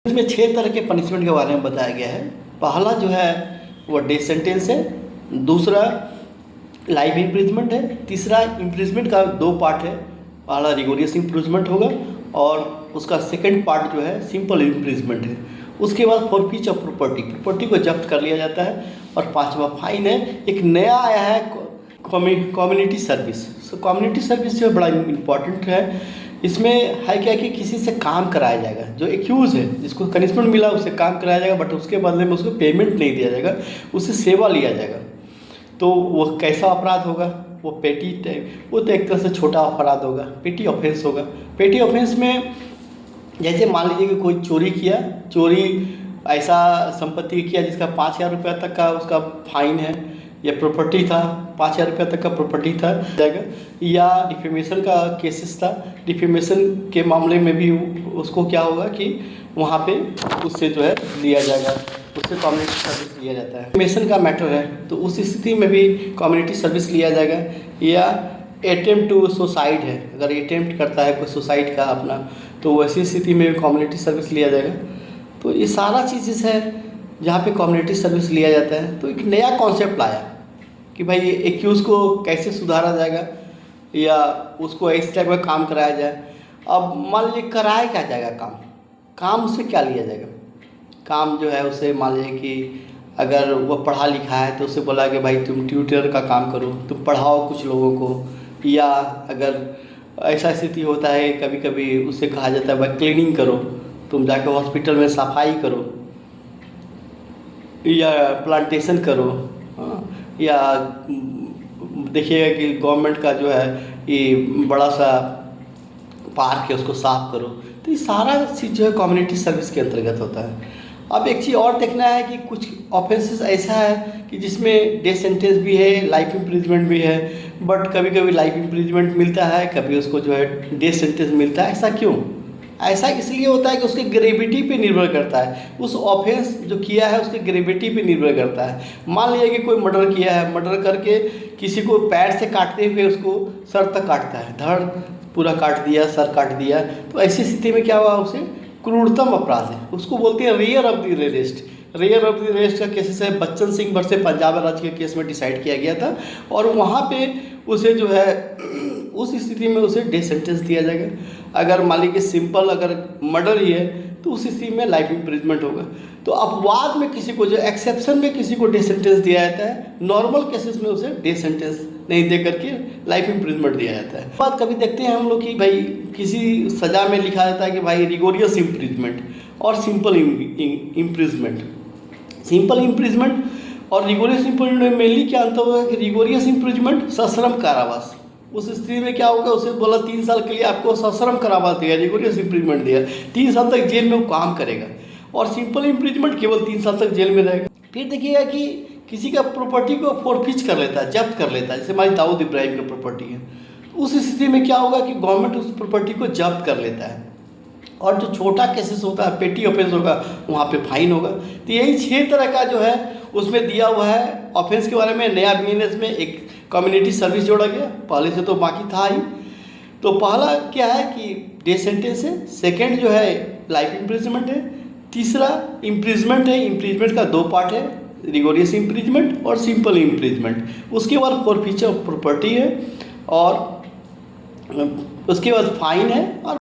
इसमें 6 तरह के पनिशमेंट के बारे में बताया गया है। पहला जो है वो डेथ सेंटेंस है, दूसरा लाइफ इम्प्रिजमेंट है, तीसरा इम्प्रिजमेंट का 2 पार्ट है। पहला रिगोरियस इम्प्रिजमेंट होगा और उसका सेकंड पार्ट जो है सिंपल इम्प्रिजमेंट है। उसके बाद फॉरफीच ऑफ प्रॉपर्टी को जब्त कर लिया जाता है। और 5वां फाइन है। एक नया आया है कम्युनिटी सर्विस। कम्युनिटी सर्विस जो बड़ा इम्पॉर्टेंट है। इसमें है क्या कि किसी से काम कराया जाएगा, जो एक्यूज़ है जिसको पनिशमेंट मिला उससे काम कराया जाएगा, बट उसके बदले में उसको पेमेंट नहीं दिया जाएगा, उससे सेवा लिया जाएगा। तो वो कैसा अपराध होगा? वो पेटी टाइप, वो तो एक तरह से छोटा अपराध होगा, पेटी ऑफेंस होगा। पेटी ऑफेंस में जैसे मान लीजिए कि कोई चोरी किया, चोरी ऐसा संपत्ति किया जिसका 5,000 रुपया तक का उसका फाइन है, या प्रॉपर्टी था 5,000 रुपया तक का प्रॉपर्टी था जाएगा, या डिफेमेशन का केसेस था। डिफेमेशन के मामले में भी उसको क्या होगा कि वहाँ पे उससे जो है लिया जाएगा, उससे कम्युनिटी सर्विस लिया जाता है। डिफेमेशन का मैटर है तो उस स्थिति में भी कम्युनिटी सर्विस लिया जाएगा। या अटेम्प्ट टू सुसाइड है, अगर अटेम्प्ट करता है कोई सुसाइड का अपना, तो वैसी स्थिति में कम्युनिटी सर्विस लिया जाएगा। तो ये सारा चीज़ें है जहाँ पे कम्युनिटी सर्विस लिया जाता है। तो एक नया कॉन्सेप्ट लाया कि भाई एक्यूज़ को कैसे सुधारा जाएगा या उसको इस टाइप का काम कराया जाए। अब मान लीजिए कराया क्या जाएगा काम उससे क्या लिया जाएगा? काम जो है उससे मान लीजिए कि अगर वो पढ़ा लिखा है तो उससे बोला कि भाई तुम ट्यूटर का काम करो, तुम पढ़ाओ कुछ लोगों को। या अगर ऐसा स्थिति होता है कभी कभी उससे कहा जाता है भाई क्लीनिंग करो, तुम जाकर हॉस्पिटल में सफाई करो या प्लांटेशन करो। या देखिएगा कि गवर्नमेंट का जो है ये बड़ा सा पार्क है उसको साफ करो। तो ये सारा चीज़ जो है कम्युनिटी सर्विस के अंतर्गत होता है। अब एक चीज़ और देखना है कि कुछ ऑफेंसेस ऐसा है कि जिसमें डेथ सेंटेंस भी है, लाइफ इम्प्रिजमेंट भी है, बट कभी कभी लाइफ इम्प्रिजमेंट मिलता है, कभी उसको जो है डेथ सेंटेंस मिलता है। ऐसा क्यों? ऐसा इसलिए होता है कि उसके ग्रेविटी पे निर्भर करता है, उस ऑफेंस जो किया है उसके ग्रेविटी पे निर्भर करता है। मान लीजिए कि कोई मर्डर किया है, मर्डर करके किसी को पैर से काटते हुए उसको सर तक काटता है, धड़ पूरा काट दिया, सर काट दिया, तो ऐसी स्थिति में क्या हुआ? उसे क्रूरतम अपराध है, उसको बोलते हैं rare of the rest. Rare of the rest का केसेस है बच्चन सिंह वर्सेस पंजाब राज्य के केस में डिसाइड किया गया था। और वहाँ पे उसे जो है उस स्थिति में उसे डेथ सेंटेंस दिया जाएगा। अगर मान लीजिए सिंपल अगर मर्डर ही है तो उस स्थिति में लाइफ इम्प्रिजमेंट होगा। तो अपवाद में किसी को जो एक्सेप्शन में किसी को डेथ सेंटेंस दिया जाता है, नॉर्मल केसेस में उसे डेथ सेंटेंस नहीं दे करके लाइफ इम्प्रिजमेंट दिया जाता है। बात कभी देखते हैं हम लोग कि भाई किसी सज़ा में लिखा जाता है कि भाई रिगोरियस इम्प्रिजमेंट और सिंपल इम्प्रिजमेंट। सिंपल इम्प्रिजमेंट और रिगोरियस इम्प्रिजमेंट में मेनली क्या अंतर होगा कि रिगोरियस इम्प्रिजमेंट सश्रम कारावास, उस स्थिति में क्या होगा उसे बोला 3 साल के लिए आपको सश्रम कारावास दिया, रिगोरियस इम्प्रिजमेंट दिया, 3 साल तक जेल में वो काम करेगा। और सिंपल इम्प्रिजमेंट केवल 3 साल तक जेल में रहेगा। फिर देखिएगा कि किसी का प्रॉपर्टी को फोरफीच कर लेता है, जब्त कर लेता है, जैसे हमारी दाऊद इब्राहिम की प्रॉपर्टी है, तो उस स्थिति में क्या होगा कि गवर्नमेंट उस प्रॉपर्टी को जब्त कर लेता है। और जो छोटा केसेस होता है पेटी ऑफेंस होगा, वहाँ पे फाइन होगा। तो यही 6 तरह का जो है उसमें दिया हुआ है ऑफेंस के बारे में। नया बीएनएस में एक कम्युनिटी सर्विस जोड़ा गया, पहले से तो बाकी था ही। तो पहला क्या है कि डेथ सेंटेंस है, सेकेंड जो है लाइफ इम्प्रिजमेंट है, तीसरा इम्प्रिजमेंट है, इम्प्रिजमेंट का 2 पार्ट है, रिगोरियस इम्प्रिजमेंट और सिंपल इम्प्रिजमेंट। उसके बाद फॉरफीचर ऑफ प्रॉपर्टी है और उसके बाद फाइन है और